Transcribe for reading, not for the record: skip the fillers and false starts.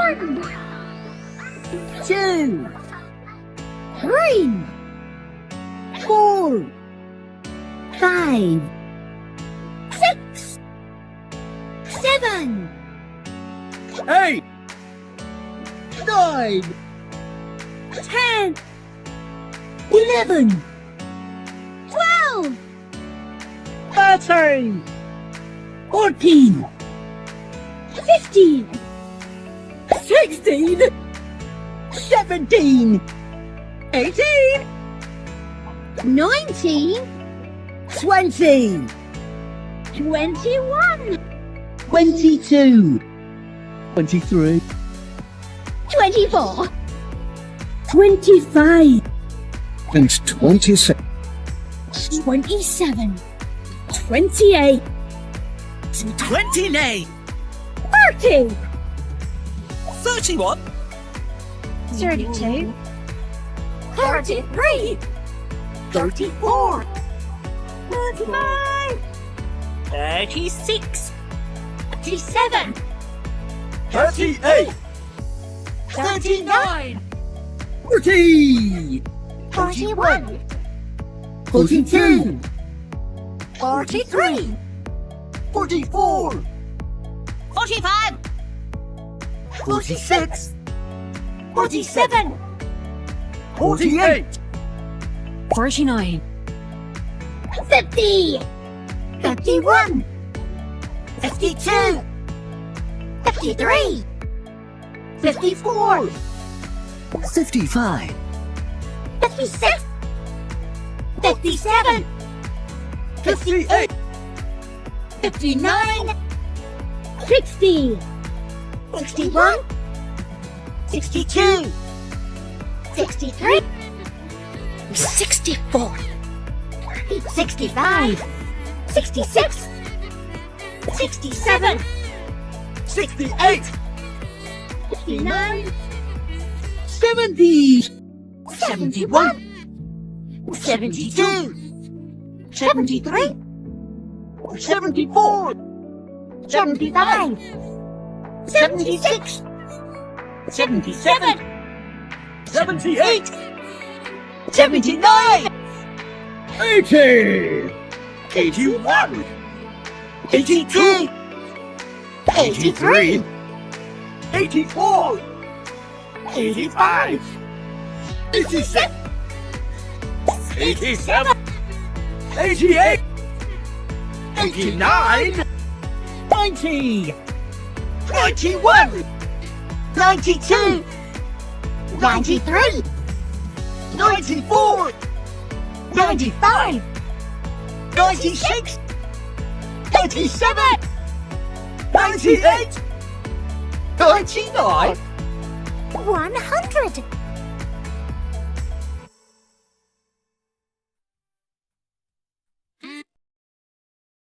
1, 2, 3, 4, 5, 6, 7, 8, 9, 10, 11, 12, 13, 14, 15, 16, 17, 18, 19, 20, 21, 22, 23, 24, 25, and 26, 27, 28, 29, 30, 31, 32, 33, 34, 35, 36, 37, 38, 39, 40, 41, 42, 43, 44, 45, 46, 47, 48, 49, 50, 51, 52, 53, 54, 55, 56, 57, 58, 59, 60, 61, 62, 63, 64, 65, 66, 67, 68, 69, 70, 71, 72, 73, 74, 75, 76, 77, 78, 79, 80, 81, 82, 83, 84, 85, 86, 87, 88, 89, 90, 91, 92, 93, 94, 95, 96, 97, 98, 99, 100.